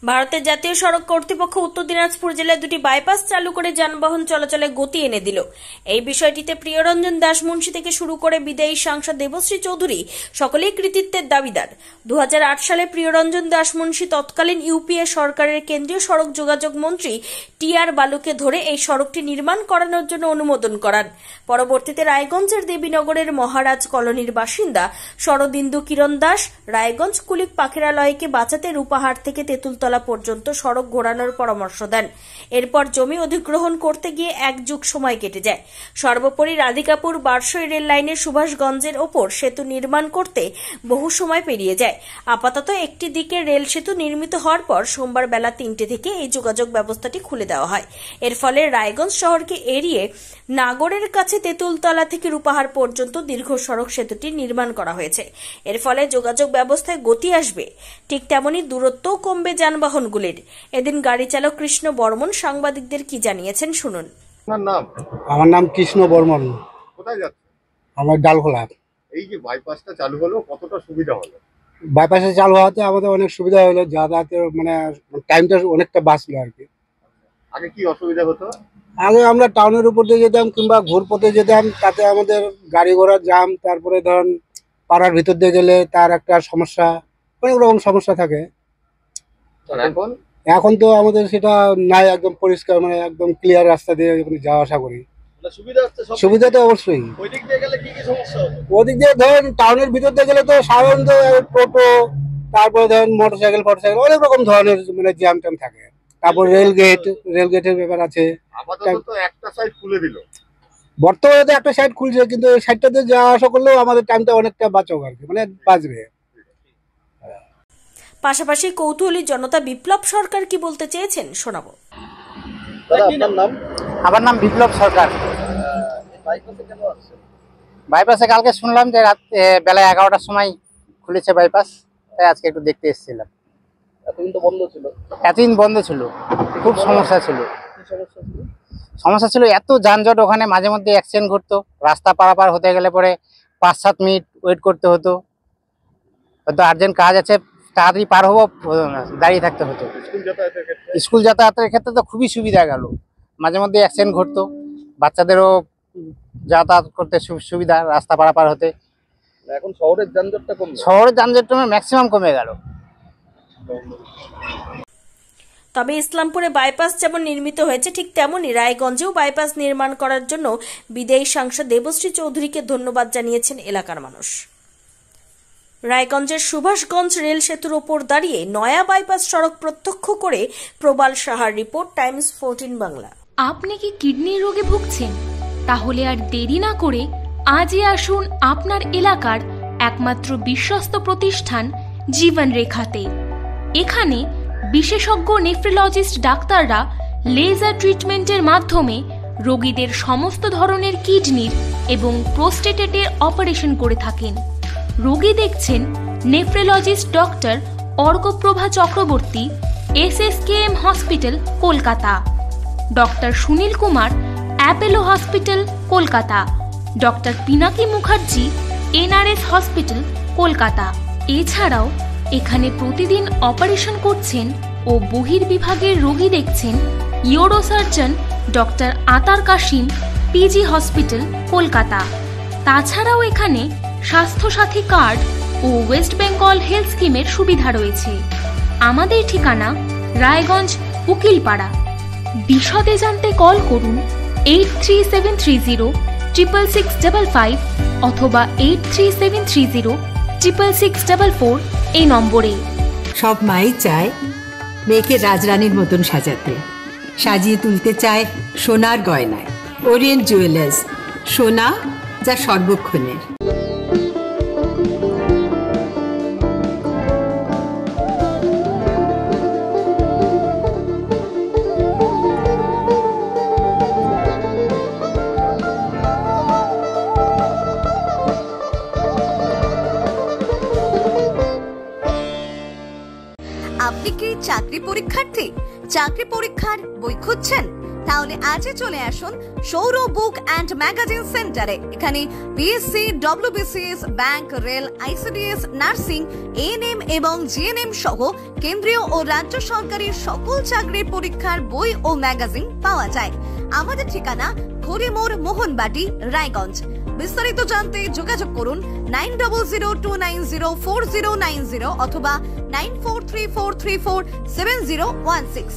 ভারতের জাতীয় সড়ক কর্তৃপক্ষ উত্তর দিনাজপুর জেলায় দুটি বাইপাস চালু করে যানবাহন চলাচলে গতি এনে দিল। এই বিষয়টিতে প্রিয়রঞ্জন দাস মুন্সি থেকে শুরু করে বিদায়ী সাংসদ দেবশ্রী চৌধুরী সকলেই কৃতিত্বের দাবিদার। 2008 সালে প্রিয়রঞ্জন দাস মুন্সি তৎকালীন ইউপিএ সরকারের কেন্দ্রীয় সড়ক যোগাযোগ মন্ত্রী টি.আর. বালুকে ধরে এই সড়কটি নির্মাণ করানোর জন্য অনুমোদন করান। পরবর্তীতে রায়গঞ্জের দেবীনগরের মহারাজ কলোনির বাসিন্দা শরদিন্দু কিরণ দাস রায়গঞ্জ কুলিক পাখিরালয়কে বাঁচাতে রূপাহাট থেকে তেঁতুলতলা পর্যন্ত সড়ক ঘোরানোর পরামর্শ দেন। এরপর জমি অধিগ্রহণ করতে গিয়ে এক যুগ সময় কেটে যায়। সর্বোপরি রাধিকাপুর বারসই রেল লাইনের সুভাষগঞ্জের ওপর সেতু নির্মাণ করতে বহু সময় পেরিয়ে যায়। আপাতত একটি দিকে রেল সেতু নির্মিত হওয়ার পর সোমবার বেলা 3টে থেকে এই যোগাযোগ ব্যবস্থাটি খুলে দেওয়া হয়। এর ফলে রায়গঞ্জ শহরকে এড়িয়ে নাগরের কাছে তেঁতুলতলা থেকে রূপাহার পর্যন্ত দীর্ঘ সড়ক সেতুটি নির্মাণ করা হয়েছে। এর ফলে যোগাযোগ ব্যবস্থায় গতি আসবে, ঠিক তেমনি দূরত্বও কমবে যানবাহনগুলির। এদিন গাড়ি চালক কৃষ্ণ বর্মন সাংবাদিকদের কি জানিয়েছেন শুনুন। আমার নাম কৃষ্ণ বর্মন। কোথায় যাচ্ছে? আমার ডালখোলা। এই যে বাইপাসটা চালু হলো, কতটা সুবিধা হলো? বাইপাসে চালু হওয়াতে আমাদের অনেক সুবিধা হলো, যাতায়াতের মানে টাইমটা অনেকটা বাঁচলো আর কি। আগে কি অসুবিধা হতো? আগে আমরা টাউনের উপর দিয়ে যেতাম কিংবা ঘুরপথে যেতাম, তাতে আমাদের গাড়ি ঘোড়ার জাম, তারপরে ধরুন পাড়ার ভিতর দিয়ে গেলে তার একটা সমস্যা, অনেক রকম সমস্যা থাকে। এখন তো আমাদের সেটা নাই, একদম পরিষ্কার, মানে একদম ক্লিয়ার রাস্তা দিয়ে যাওয়া আসা করি। সুবিধা তো অবশ্যই। ওদিক দিয়ে ধরেন টাউনের ভিতর দিয়ে গেলে তো সাধারণত টোটো, তারপরে ধরেন মোটরসাইকেল অনেক রকম ধরনের মানে জ্যাম ট্যাম থাকে। তারপর রেলগেটের ব্যাপার আছে। বর্তমানে তো একটা সাইড খুলছে, কিন্তু ওই সাইডটাতে যাওয়া আসা করলেও আমাদের টাইমটা অনেকটা বাঁচক আর কি, মানে বাঁচবে। পাশাপাশি কৌতূহলী জনতা বিপ্লব সরকার কি বলতে চেয়েছেন শোনাবো। আমার নাম বিপ্লব সরকার। বাইপাসে কালকে শুনলাম যে রাত বেলা 11টার সময় খুলেছে বাইপাস, তাই আজকে একটু দেখতে এসেছিলাম। এতদিন বন্ধ ছিল, খুব সমস্যা ছিল। এত যানজট, ওখানে মাঝে মধ্যে অ্যাক্সিডেন্ট ঘটতো। রাস্তা পারাপার হতে গেলে পরে 5-7 মিনিট ওয়েট করতে হতো। হয়তো আর্জেন্ট কাজ আছে, তাড়াতাড়ি পার হবো, দাঁড়িয়ে থাকতে হতো। স্কুল যাতায়াতের ক্ষেত্রে তো খুবই সুবিধা গেল। মাঝে মধ্যে অ্যাক্সিডেন্ট ঘটতো, বাচ্চাদেরও যাতায়াত করতে সুবিধা, রাস্তা পারাপার হতে। এখন শহরের যানজটটা ম্যাক্সিমাম কমে গেল। তবে ইসলামপুরে বাইপাস যেমন নির্মিত হয়েছে, ঠিক তেমনি রায়গঞ্জেও বাইপাস নির্মাণ করার জন্য বিদায়ী সাংসদ দেবশ্রী চৌধুরীকে ধন্যবাদ জানিয়েছেন এলাকার মানুষ। রায়গঞ্জের সুভাষগঞ্জ রেল সেতুর ওপর দাঁড়িয়ে নয়া বাইপাস সড়ক প্রত্যক্ষ করে প্রবাল সাহার রিপোর্ট, টাইমস 14 বাংলা। আপনি কি কিডনির রোগে ভুগছেন? তাহলে আর দেরি না করে আজই আসুন আপনার এলাকার একমাত্র বিশ্বস্ত প্রতিষ্ঠান জীবন রেখাতে। এখানে বিশেষজ্ঞ নেফ্রোলজিস্ট ডাক্তাররা লেজার ট্রিটমেন্টের মাধ্যমে রোগীদের সমস্ত ধরনের কিডনির এবং প্রোস্টেটের অপারেশন করে থাকেন। রোগী দেখছেন nephrologist doctor Arkaprava Chakraborty, SSKM hospital, Kolkata; doctor Sunil Kumar, Apollo hospital, Kolkata; doctor Pinaki Mukherjee, NRS hospital, Kolkata. এছাড়াও এখানে প্রতিদিন অপারেশন করছেন ও বহির্বিভাগের রোগী দেখছেন ইউরোসার্জন ডক্টর আতার কাশিম, PG হসপিটাল, কলকাতা। তাছাড়াও এখানে স্বাস্থ্যসাথী কার্ড ও ওয়েস্ট বেঙ্গল হেলথ স্কিমের সুবিধা রয়েছে। আমাদের ঠিকানা রায়গঞ্জ, উকিলপাড়া। বিশদে জানতে কল করুন 8373066655 অথবা 8373066644 এই নম্বরে। সব মাই চায় মেয়েকে রাজরানীর মতন সাজাতে, সাজিয়ে তুলতে চায় সোনার গয়নায়। ওরিয়েন্ট জুয়েলার্স, সোনা যা সর্বক্ষণের। আপনি কি চাকরি পরীক্ষার্থী? চাকরি পরীক্ষার বই খুঁজছেন? তাহলে আজই চলে আসুন সৌর বুক অ্যান্ড ম্যাগাজিন সেন্টারে। এখানে BSc, WBCS, bank, rail, ICDS, nursing, ANM এবং জিএনএম সহ কেন্দ্রীয় ও রাজ্য সরকারি সকল চাকরির পরীক্ষার বই ও ম্যাগাজিন পাওয়া যায়। আমাদের ঠিকানা হরিমোড়, মোহনবাটি, রায়গঞ্জ। বিস্তারিত জানতে যোগাযোগ করুন 9002904090 অথবা 9434347016।